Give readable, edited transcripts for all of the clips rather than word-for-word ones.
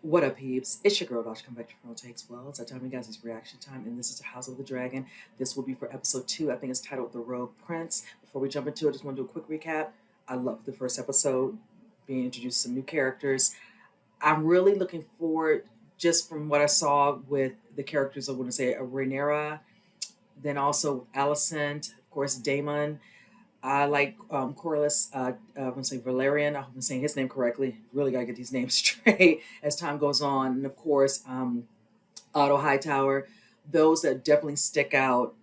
What up, peeps? It's your girl, Dodge. Come back to Girl Takes. Well, it's that time, you guys. It's reaction time, and this is the House of the Dragon. This will be for episode 2. I think it's titled The Rogue Prince. Before we jump into it, I just want to do a quick recap. I loved the first episode, being introduced to some new characters. I'm really looking forward, just from what I saw with the characters, I want to say Rhaenyra, then also with Alicent, of course, Daemon. I like Corlys, I'm going to say Valerian. I hope I'm saying his name correctly. Really got to get these names straight as time goes on. And of course, Otto Hightower. Those that definitely stick out.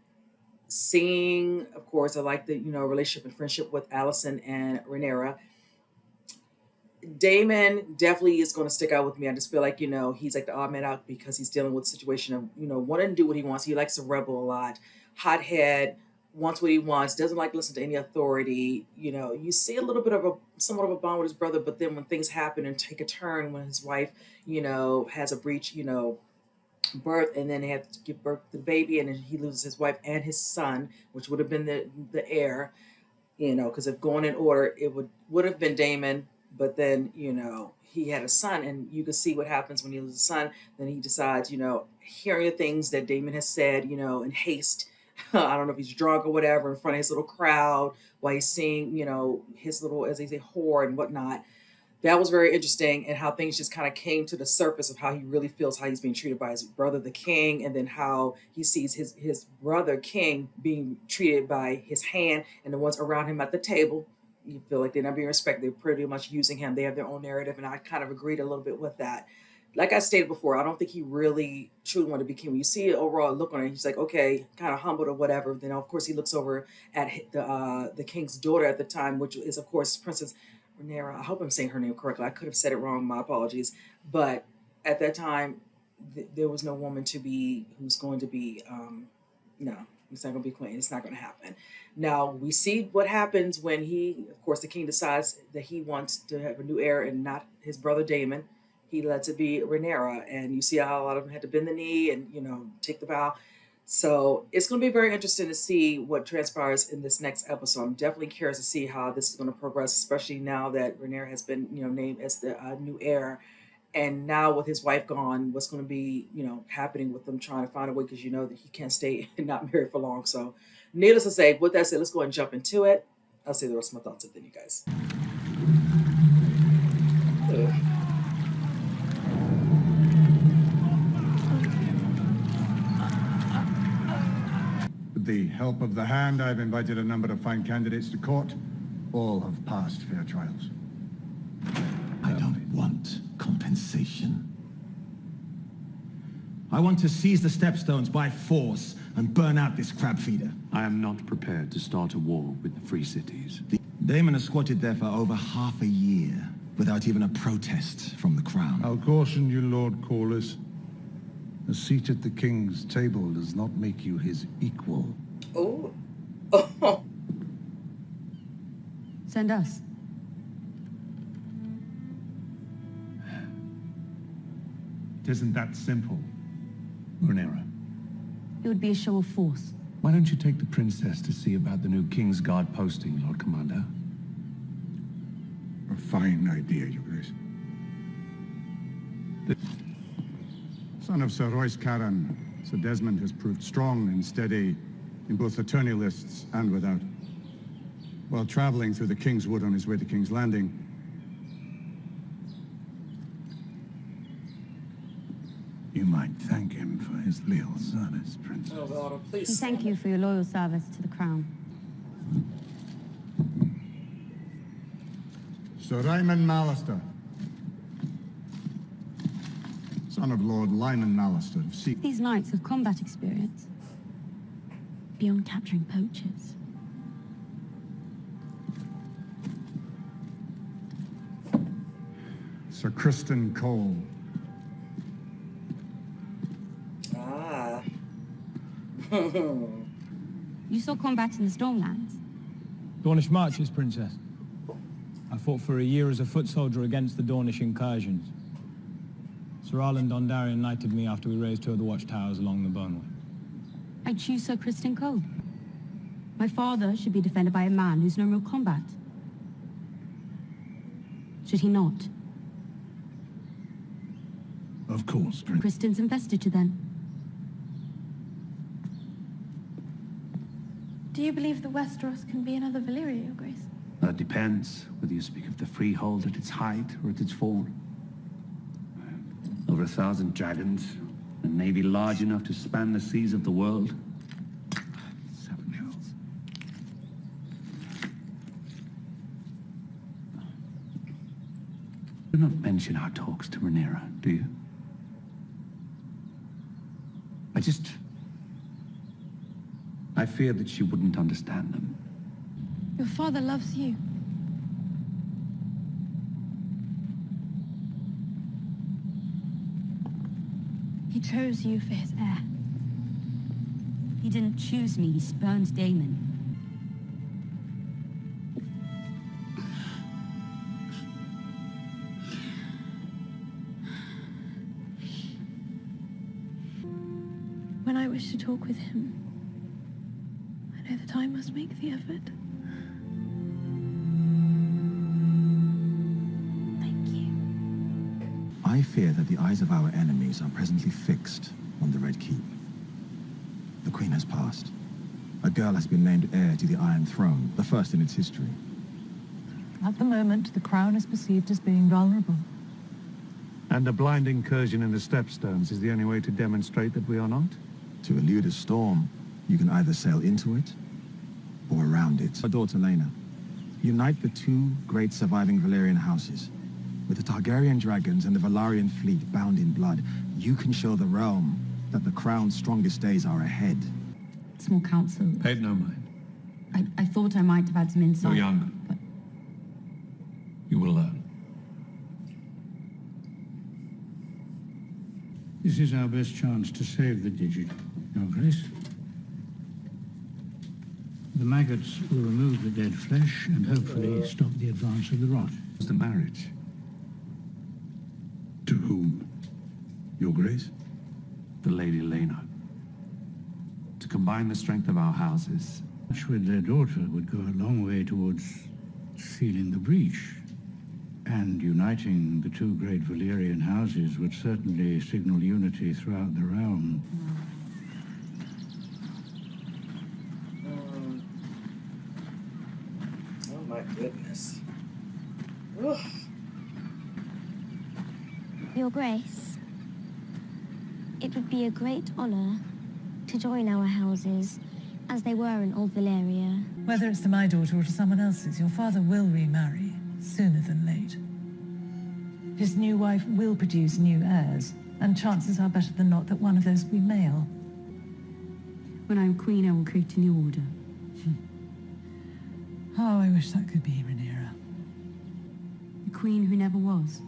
Seeing, of course, I like the relationship and friendship with Allison and Rhaenyra. Damon definitely is going to stick out with me. I just feel like, he's like the odd man out because he's dealing with a situation of, wanting to do what he wants. He likes to rebel a lot, hothead, wants what he wants, doesn't like to listen to any authority. You see a little bit of a somewhat of a bond with his brother, but then when things happen and take a turn, when his wife, has a breach, birth, and then they have to give birth to the baby, and then he loses his wife and his son, which would have been the heir, because if going in order, it would have been Damon, but then he had a son, and you can see what happens when he loses a son. Then he decides, hearing the things that Damon has said, in haste. I don't know if he's drunk or whatever, in front of his little crowd while he's seeing, his little, as they say, whore and whatnot. That was very interesting, and how things just kind of came to the surface of how he really feels, how he's being treated by his brother, the king, and then how he sees his brother, King, being treated by his hand and the ones around him at the table. You feel like they're not being respected. They're pretty much using him. They have their own narrative, and I kind of agreed a little bit with that. Like I stated before, I don't think he really truly wanted to be king. When you see it overall look on it, he's like, okay, kind of humbled or whatever. Then of course he looks over at the king's daughter at the time, which is of course Princess Rhaenyra. I hope I'm saying her name correctly. I could have said it wrong. My apologies. But at that time, there was no woman to be who's going to be. No, it's not going to be queen. It's not going to happen. Now we see what happens when of course, the king decides that he wants to have a new heir and not his brother Daemon. He lets it be Rhaenyra, and you see how a lot of them had to bend the knee and take the vow. So it's going to be very interesting to see what transpires in this next episode. I'm definitely curious to see how this is going to progress, especially now that Rhaenyra has been, named as the new heir, and now with his wife gone, what's going to be, happening with them trying to find a way, because that he can't stay not married for long. So, needless to say, with that said, let's go and jump into it. I'll say the rest of my thoughts then, you guys. Ugh. With the help of the Hand, I've invited a number of fine candidates to court. All have passed fair trials. I don't want compensation. I want to seize the stepstones by force and burn out this crab feeder. I am not prepared to start a war with the Free Cities. Daemon has squatted there for over half a year without even a protest from the crown. I'll caution you, Lord Corlys. A seat at the king's table does not make you his equal. Oh. Send us. It isn't that simple, Rhaenyra. It would be a show of force. Why don't you take the princess to see about the new King's Guard posting, Lord Commander? A fine idea, Your Grace. Son of Sir Royce Caran, Sir Desmond has proved strong and steady in both the tourney lists and without. While traveling through the King's Wood on his way to King's Landing, you might thank him for his loyal service, Princess. Oh, God, please. We thank you for your loyal service to the crown. Sir Ryman Mallister, son of Lord Lyman Mallister of Sea. These knights have combat experience beyond capturing poachers. Sir Kristen Cole. Ah. You saw combat in the Stormlands. Dornish marches, Princess. I fought for a year as a foot soldier against the Dornish incursions. Sir Arlen Dondarrion knighted me after we raised 2 of the watchtowers along the Burnway. I choose Sir Kristen Cole. My father should be defended by a man who's known real combat. Should he not? Of course, Prince. Kristen's investiture, then. Do you believe the Westeros can be another Valyria, Your Grace? That depends whether you speak of the freehold at its height or at its fall. Over 1,000 dragons, a navy large enough to span the seas of the world. 7 hills. Do not mention our talks to Rhaenyra, do you? I fear that she wouldn't understand them. Your father loves you. He chose you for his heir. He didn't choose me, he spurned Daemon. When I wish to talk with him, I know that I must make the effort. Thank you. I fear that the eyes of our enemies are presently fixed on the Red Keep. The Queen has passed. A girl has been named heir to the Iron Throne, the first in its history. At the moment, the crown is perceived as being vulnerable. And a blind incursion in the stepstones is the only way to demonstrate that we are not? To elude a storm, you can either sail into it or around it. Our daughter Rhaenyra, unite the two great surviving Valyrian houses. With the Targaryen dragons and the Velaryon fleet bound in blood, you can show the realm that the crown's strongest days are ahead. Small council. Pay it no mind. I thought I might have had some insight. You're young. But You will learn. This is our best chance to save the digit, Your Grace. The maggots will remove the dead flesh and hopefully stop the advance of the rot. It's the marriage. To whom? Your Grace? The Lady Rhaenyra. To combine the strength of our houses. Match with their daughter would go a long way towards sealing the breach. And uniting the two great Valyrian houses would certainly signal unity throughout the realm. Oh my goodness. Ugh. Your Grace, it would be a great honor to join our houses as they were in Old Valyria. Whether it's to my daughter or to someone else's, your father will remarry, sooner than late. His new wife will produce new heirs, and chances are better than not that one of those will be male. when I'm queen, I will create a new order. Oh, I wish that could be Rhaenyra. The queen who never was.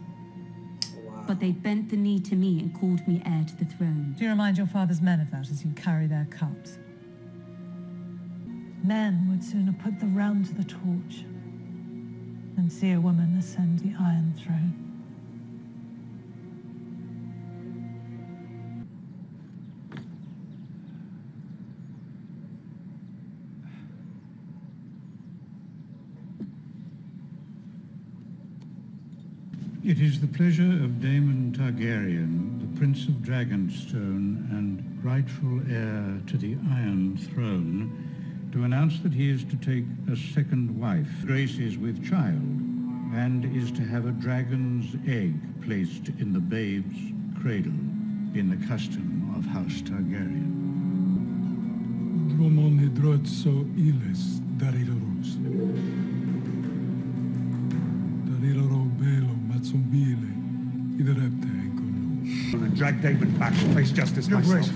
Wow. But they bent the knee to me and called me heir to the throne. Do you remind your father's men of that as you carry their cups? Men would sooner put the realm to the torch than see a woman ascend the Iron Throne. It is the pleasure of Daemon Targaryen, the Prince of Dragonstone and rightful heir to the Iron Throne, to announce that he is to take a second wife. Grace is with child and is to have a dragon's egg placed in the babe's cradle in the custom of House Targaryen. Dromon hidrotso iles darileros. Darilero belo matzombile iderepte enkonu. And drag Daemon back to face justice Your myself. Grace.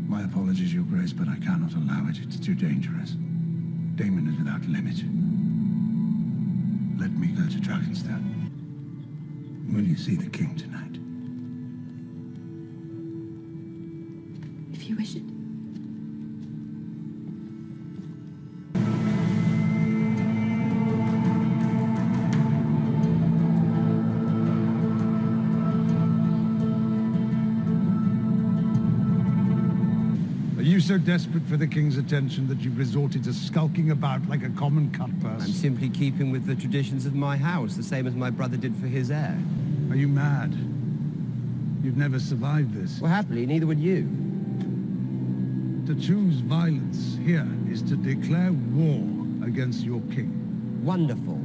My apologies, Your Grace, but I cannot allow it. It's too dangerous. Daemon is without limit. Let me go to Dragonstone. Will you see the king tonight? If you wish it. Are you so desperate for the king's attention that you've resorted to skulking about like a common cutpurse? I'm simply keeping with the traditions of my house, the same as my brother did for his heir. Are you mad? You've never survived this. Well, happily, neither would you. To choose violence here is to declare war against your king. Wonderful.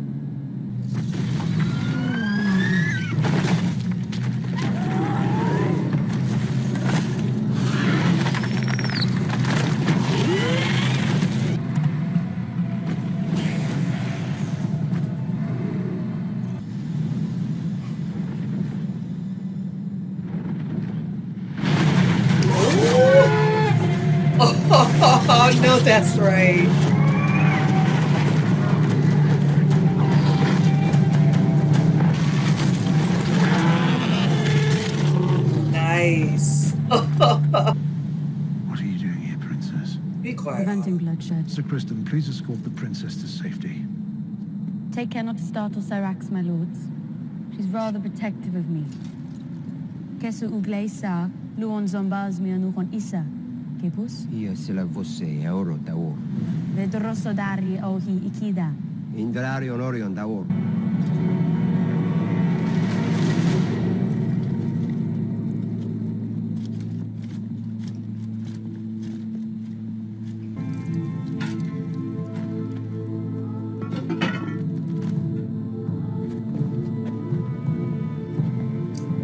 Oh, no, that's right. Nice. What are you doing here, Princess? Be quiet. Preventing bloodshed. Sir Kristen, please escort the princess to safety. Take care not to startle Syrax, my lords. She's rather protective of me. Kesu ugleisa, luon zombaz mi anukon isa. Kepus? Io se la fosse e oro da oro. Vedroso dari ohi ikida. Indrari onorion da oro.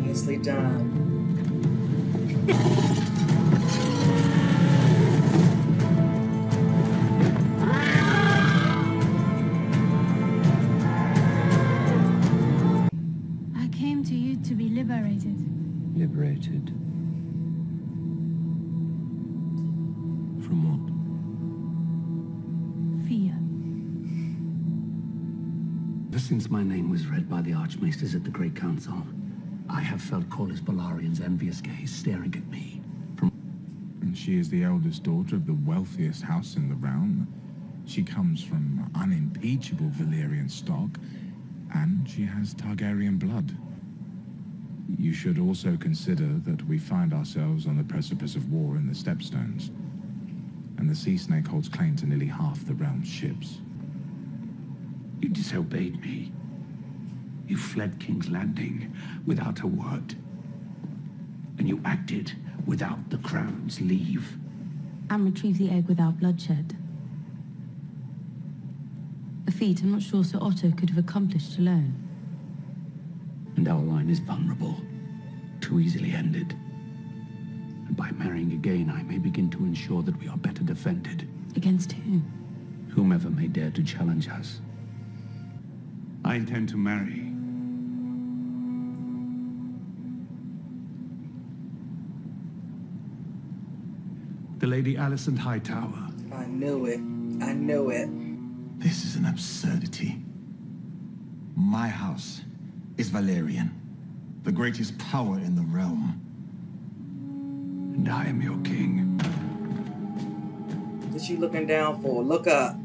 Nicely done. I came to you to be liberated. Liberated. From what? Fear. Ever since my name was read by the Archmaesters at the Great Council, I have felt Corlys Balarian's envious gaze staring at me. And she is the eldest daughter of the wealthiest house in the realm. She comes from unimpeachable Valyrian stock, and she has Targaryen blood. You should also consider that we find ourselves on the precipice of war in the Stepstones, and the Sea Snake holds claim to nearly half the realm's ships. You disobeyed me. You fled King's Landing without a word. And you acted without the crown's leave. And retrieve the egg without bloodshed. A feat I'm not sure Sir Otto could have accomplished alone. And our line is vulnerable, too easily ended. And by marrying again, I may begin to ensure that we are better defended. Against whom? Whomever may dare to challenge us. I intend to marry. The Lady Alicent Hightower. I knew it. I knew it. This is an absurdity. My house is Valyrian, the greatest power in the realm. And I am your king. What you looking down for? Look up.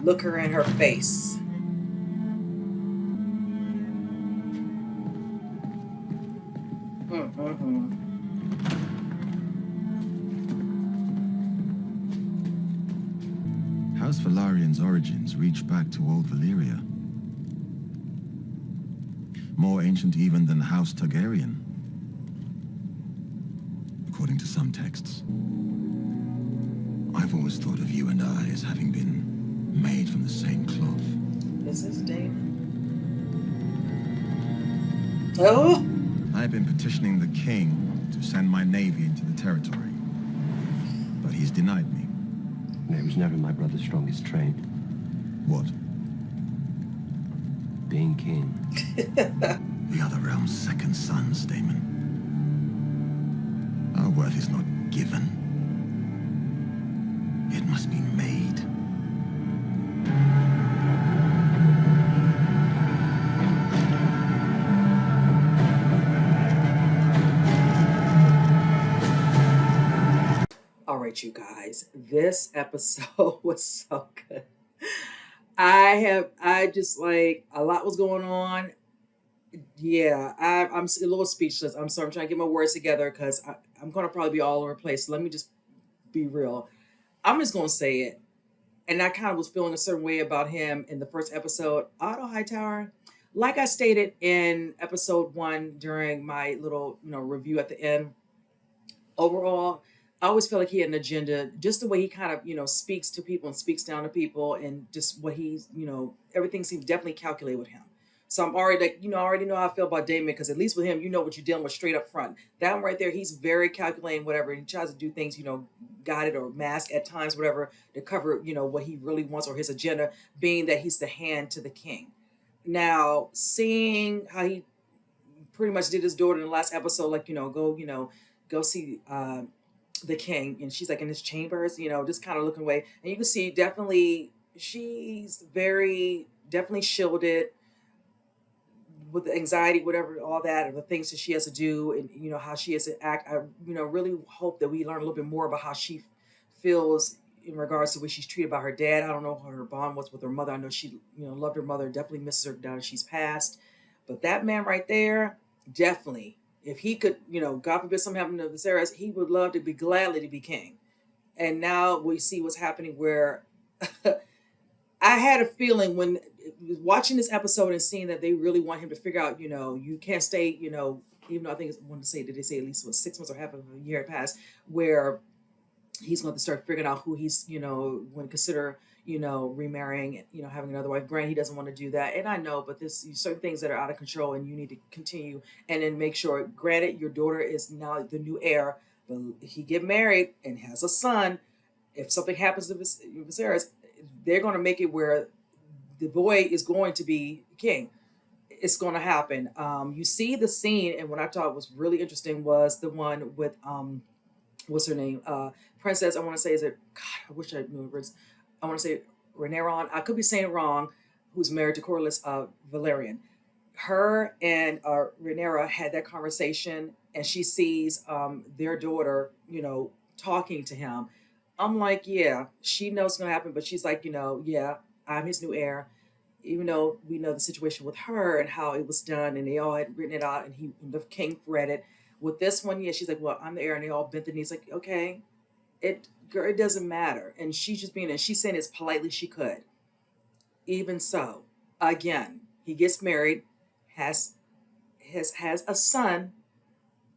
Look her in her face. House Valarian's origins reach back to old Valyria. More ancient even than House Targaryen, according to some texts. I've always thought of you and I as having been made from the same cloth. This is Daemon. Oh! I've been petitioning the king to send my navy into the territory, but he's denied me. It was never my brother's strongest trait. What? Being king. The other realm's second sons, Daemon. Our worth is not given. It must be made. All right, you guys, this episode was so good. I just like, a lot was going on. Yeah, I'm a little speechless. I'm sorry, I'm trying to get my words together because I'm going to probably be all over the place. So let me just be real. I'm just going to say it. And I kind of was feeling a certain way about him in the first episode. Otto Hightower, like I stated in episode 1 during my little, review at the end, overall, I always feel like he had an agenda, just the way he kind of, speaks to people and speaks down to people, and just what he's, everything seems definitely calculated with him. So I'm already like, I already know how I feel about Damon, because at least with him, you know what you're dealing with straight up front. That one right there, he's very calculating, whatever. He tries to do things, guided or masked at times, whatever, to cover, what he really wants or his agenda, being that he's the hand to the king. Now, seeing how he pretty much did his daughter in the last episode, like, go see the king, and she's like in his chambers, just kind of looking away, and you can see definitely she's very definitely shielded with the anxiety, whatever, all that, and the things that she has to do, and how she has to act. I really hope that we learn a little bit more about how she feels in regards to what she's treated by her dad. I don't know how her bond was with her mother. I know she loved her mother, definitely misses her down as she's passed, but that man right there, definitely, if he could, God forbid something happened to Viserys, he would love to be gladly to be king. And now we see what's happening where I had a feeling when watching this episode and seeing that they really want him to figure out, you can't stay, even though I think I want to say, did they say at least was 6 months or half of a year had passed, where he's going to start figuring out who he's, going to consider, remarrying, having another wife. Granted, he doesn't want to do that, and I know, but there's certain things that are out of control, and you need to continue and then make sure. Granted, your daughter is now the new heir, but he get married and has a son. If something happens to Viserys, they're going to make it where the boy is going to be king. It's going to happen. You see the scene, and what I thought was really interesting was the one with what's her name? Princess. I want to say, is it? God, I wish I knew her. I want to say Rhaenyra. I could be saying it wrong. Who's married to Corlys Valerian? Her and Rhaenyra had that conversation, and she sees their daughter, talking to him. I'm like, yeah, she knows it's gonna happen, but she's like, yeah, I'm his new heir. Even though we know the situation with her and how it was done, and they all had written it out, and the king read it. With this one, yeah, she's like, well, I'm the heir, and they all bent the knees, like, okay, girl, it doesn't matter. And she's just being, and she's saying as politely she could. Even so, again, he gets married, has a son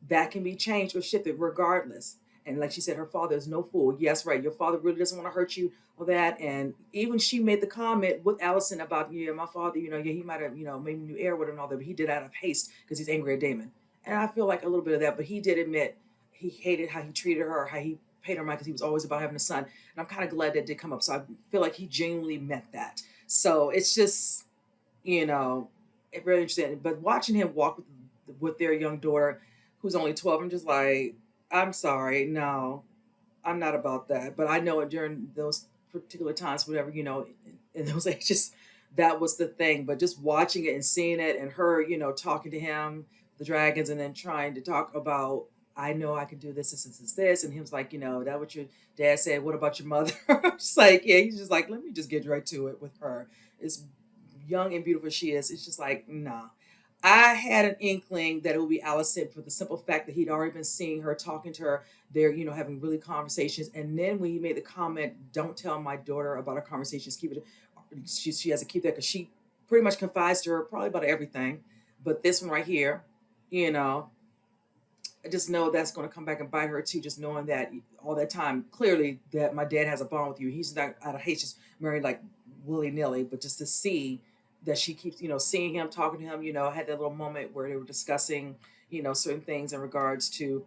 that can be changed or shifted regardless. And like she said, her father is no fool. Yes, right. Your father really doesn't want to hurt you or that. And even she made the comment with Allison about, yeah, my father, yeah, he might have, made a new heir with her and all that, but he did out of haste because he's angry at Daemon. And I feel like a little bit of that, but he did admit he hated how he treated her, how he paid her mind, because he was always about having a son. And I'm kind of glad that did come up. So I feel like he genuinely meant that. So it's just, it really interesting. But watching him walk with their young daughter, who's only 12, I'm just like, I'm sorry, no, I'm not about that. But I know during those particular times, whatever, in those ages, that was the thing. But just watching it and seeing it, and her, talking to him, the dragons, and then trying to talk about, I know I can do this, and he was like, that what your dad said. What about your mother? It's like, yeah, he's just like, let me just get right to it with her. As young and beautiful as she is, it's just like, nah. I had an inkling that it would be Allison, for the simple fact that he'd already been seeing her, talking to her. They're, having really conversations. And then when he made the comment, don't tell my daughter about our conversations, keep it, she has to keep that, because she pretty much confides to her probably about everything. But this one right here, I just know that's going to come back and bite her too, just knowing that all that time, clearly, that my dad has a bond with you. He's not out of hate, just married like willy-nilly, but just to see that she keeps, seeing him, talking to him, had that little moment where they were discussing, certain things in regards to,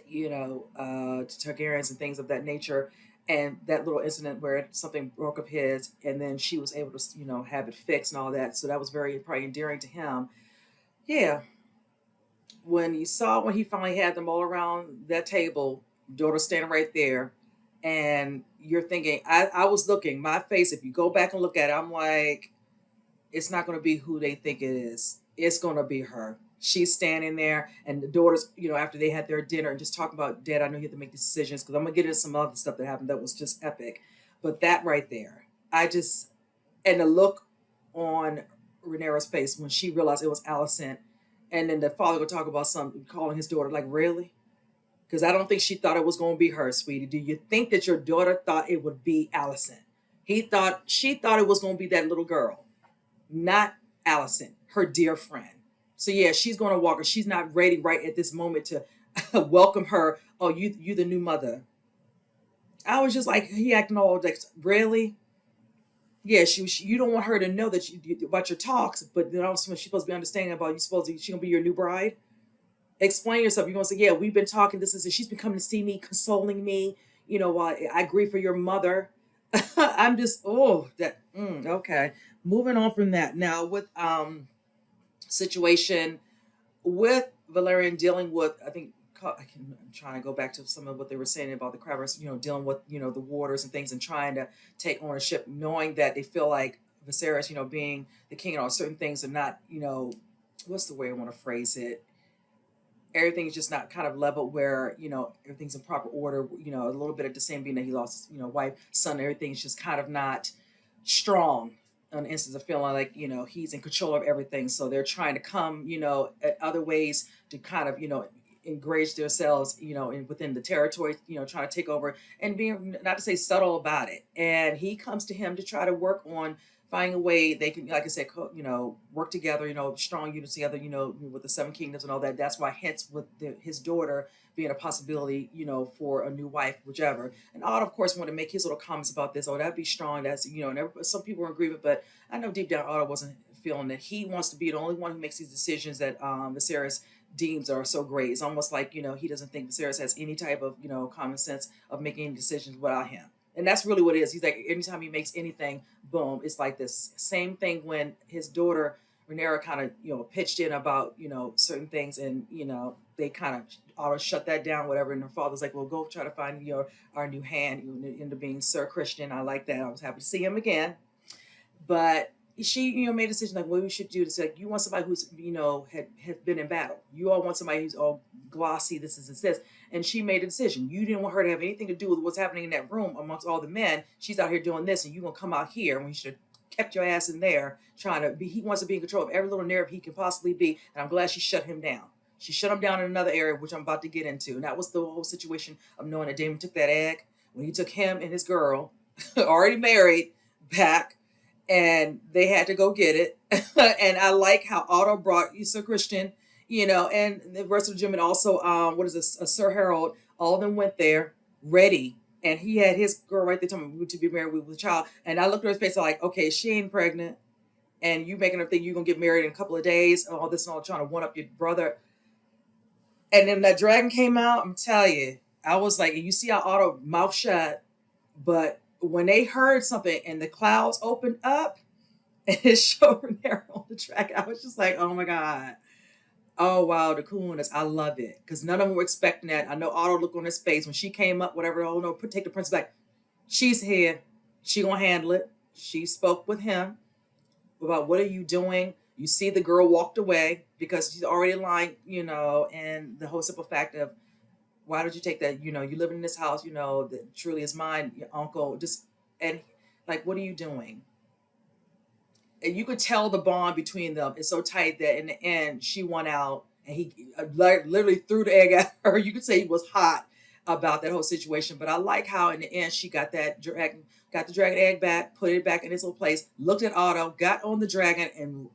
to Targaryens and things of that nature. And that little incident where something broke of his, and then she was able to, have it fixed and all that. So that was very probably endearing to him. Yeah. When he finally had them all around that table, daughter standing right there, and you're thinking, I was looking, my face, if you go back and look at it, I'm like, it's not going to be who they think it is. It's going to be her. She's standing there, and the daughters, after they had their dinner and just talking about, Dad, I know you have to make decisions, because I'm going to get into some other stuff that happened that was just epic. But that right there, and the look on Rhaenyra's face when she realized it was Allison, and then the father would talk about something, calling his daughter, like, really? Because I don't think she thought it was going to be her, sweetie. Do you think that your daughter thought it would be Allison? She thought it was going to be that little girl, not Allison. her dear friend. So yeah, she's going to walk her. She's not ready right at this moment to welcome her. Oh, you the new mother. I was just like, he acting all like, really? Yeah, you don't want her to know that about your talks, but then also she's supposed to be understanding about you. Supposed to she gonna be your new bride. Explain yourself. You're gonna say, yeah, we've been talking. This is she's been coming to see me, consoling me. While I grieve for your mother. I'm just okay. Moving on from that now with situation with Valerian dealing with, I think I'm trying to go back to some of what they were saying about the Cravers, dealing with, the waters and things and trying to take ownership, knowing that they feel like Viserys, being the king and all certain things are not, what's the way I want to phrase it? Everything is just not kind of leveled where, everything's in proper order, a little bit of the same being that he lost, wife, son, everything's just kind of not strong an instance of feeling like he's in control of everything, so they're trying to come at other ways to kind of engrage themselves within the territory, trying to take over and being, not to say subtle about it, and he comes to him to try to work on finding a way they can, like I said, work together, strong units together, with the seven kingdoms and all that. That's why hence with his daughter being a possibility, for a new wife, whichever. And Otto, of course, wanted to make his little comments about this. Oh, that'd be strong. That's, and some people were in agreement, but I know deep down Otto wasn't feeling that. He wants to be the only one who makes these decisions that Viserys deems are so great. It's almost like, he doesn't think Viserys has any type of, common sense of making any decisions without him. And that's really what it is. He's like, anytime he makes anything, boom, it's like this. Same thing when his daughter, Rhaenyra, kind of, pitched in about, certain things, and, they kind of Otto shut that down, whatever. And her father's like, well, go try to find our new hand. You end up being Sir Christian. I like that. I was happy to see him again. But she, made a decision like what we should do. It's like, you want somebody who's, had been in battle. You all want somebody who's all glossy, this is this. And she made a decision. You didn't want her to have anything to do with what's happening in that room amongst all the men. She's out here doing this, and you're going to come out here when you should have kept your ass in there trying to be. He wants to be in control of every little narrative he can possibly be. And I'm glad she shut him down. She shut him down in another area, which I'm about to get into. And that was the whole situation of knowing that Daemon took that egg. When he took him and his girl, already married, back, and they had to go get it. And I like how Otto brought Sir Christian, and the rest of the gentlemen also, what is this, Sir Harold, all of them went there ready. And he had his girl right there telling me to be married with a child. And I looked at his face, I'm like, okay, she ain't pregnant. And you making her think you're going to get married in a couple of days, and all this and all, trying to one up your brother. And then that dragon came out, I'm telling you, I was like, you see how Otto mouth shut, but when they heard something and the clouds opened up and it showed Rhaenyra on the dragon, I was just like, oh my God. Oh, wow, the coolness. I love it. Because none of them were expecting that. I know Otto looked on his face when she came up, whatever, oh no, take the princess back. She's here. She gonna handle it. She spoke with him about what are you doing? You see the girl walked away because she's already lying, and the whole simple fact of, why did you take that? You live in this house, that truly is mine, your uncle, and like, what are you doing? And you could tell the bond between them is so tight that in the end, she won out, and he literally threw the egg at her. You could say he was hot about that whole situation, but I like how in the end, she got the dragon egg back, put it back in its little place, looked at Otto, got on the dragon,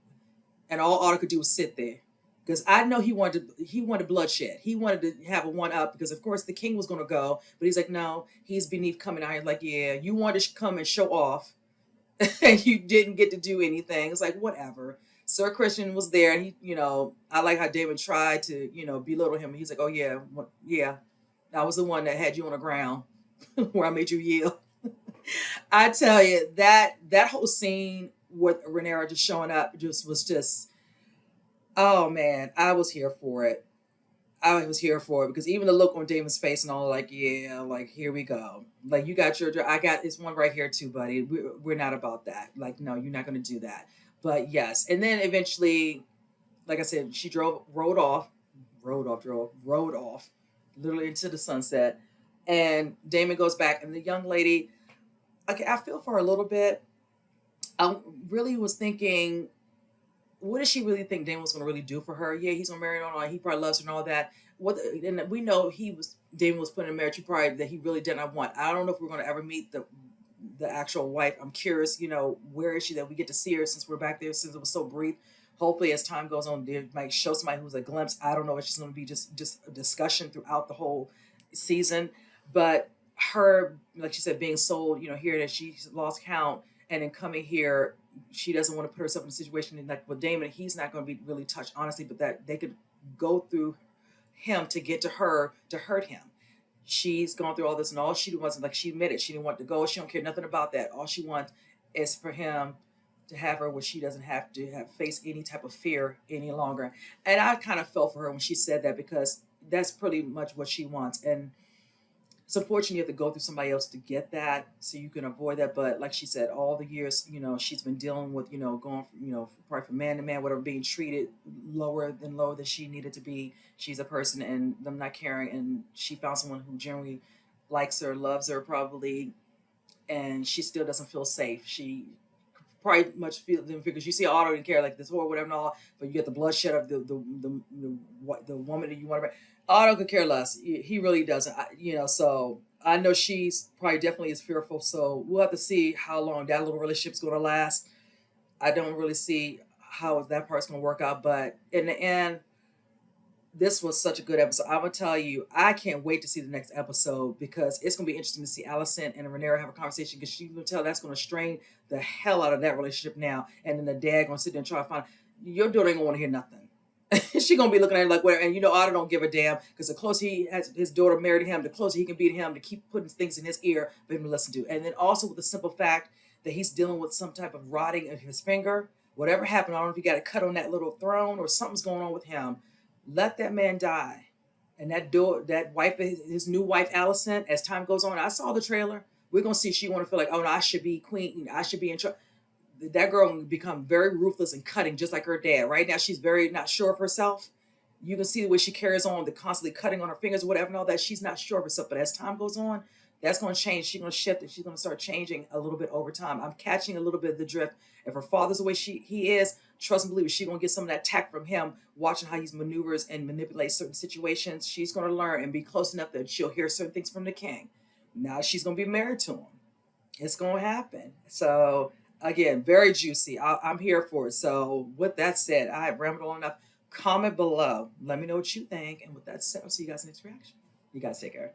and all Otto could do was sit there. Because I know he wanted bloodshed. He wanted to have a one up because, of course, the king was going to go. But he's like, no, he's beneath coming out here. Like, yeah, you wanted to come and show off and you didn't get to do anything. It's like, whatever. Sir Christian was there. And he, I like how David tried to, belittle him. He's like, oh, yeah, yeah. I was the one that had you on the ground where I made you yield. I tell you, that whole scene with Rhaenyra just showing up was just, oh man, I was here for it. I was here for it because even the look on Damon's face and all, like, yeah, like, here we go. Like, you got I got this one right here too, buddy. We're not about that. Like, no, you're not going to do that. But yes. And then eventually, like I said, she rode off, literally into the sunset. And Daemon goes back, and the young lady, okay, I feel for her a little bit. I really was thinking, what does she really think Daemon was going to really do for her? Yeah, he's going to marry her on. He probably loves her and all that. And we know Daemon was put in marriage pride that he really did not want. I don't know if we're going to ever meet the actual wife. I'm curious, where is she that we get to see her since we're back there, since it was so brief Hopefully, as time goes on, they might show somebody who's a glimpse. I don't know if it's just going to be just a discussion throughout the whole season, but her, like she said, being sold, here that she's lost count, and then coming here, she doesn't want to put herself in a situation like with Daemon. He's not going to be really touched, honestly, but that they could go through him to get to her to hurt him. She's gone through all this, and all she wants, like she admitted, she didn't want to go. She don't care nothing about that. All she wants is for him to have her where she doesn't have to face any type of fear any longer. And I kind of felt for her when she said that, because that's pretty much what she wants. And it's unfortunate you have to go through somebody else to get that, so you can avoid that. But like she said, all the years, she's been dealing with, going from, probably from man to man, whatever, being treated lower than she needed to be. She's a person, and them not caring. And she found someone who generally likes her, loves her, probably, and she still doesn't feel safe. She probably much feel them because you see Otto didn't care like this or whatever and all, but you get the bloodshed of the woman that you want to. Otto could care less. He really doesn't. So I know she's probably definitely is fearful. So we'll have to see how long that little relationship's going to last. I don't really see how that part's going to work out, but in the end, this was such a good episode. I'm gonna tell you, I can't wait to see the next episode, because it's gonna be interesting to see Alicent and Rhaenyra have a conversation, because you can tell that's gonna strain the hell out of that relationship now. And then the dad gonna sit there and try to find your daughter ain't gonna want to hear nothing. She gonna be looking at her like, whatever. And Otto don't give a damn, because the closer he has his daughter married to him, the closer he can be to him, to keep putting things in his ear for him to listen to. And then also with the simple fact that he's dealing with some type of rotting of his finger. Whatever happened, I don't know if he got a cut on that little throne or something's going on with him. Let that man die. And that wife, his new wife, Alicent, as time goes on, I saw the trailer. We're going to see she want to feel like, oh, no, I should be queen. I should be in charge. That girl will become very ruthless and cutting, just like her dad. Right now, she's very not sure of herself. You can see the way she carries on, the constantly cutting on her fingers or whatever and all that. She's not sure of herself. But as time goes on, that's going to change. She's going to shift, and she's going to start changing a little bit over time. I'm catching a little bit of the drift. If her father's the way he is, trust and believe, she's going to get some of that tact from him, watching how he maneuvers and manipulates certain situations. She's going to learn and be close enough that she'll hear certain things from the king. Now she's going to be married to him. It's going to happen. So, again, very juicy. I'm here for it. So, with that said, I have rambled on enough. Comment below. Let me know what you think. And with that said, I'll see you guys next reaction. You guys take care.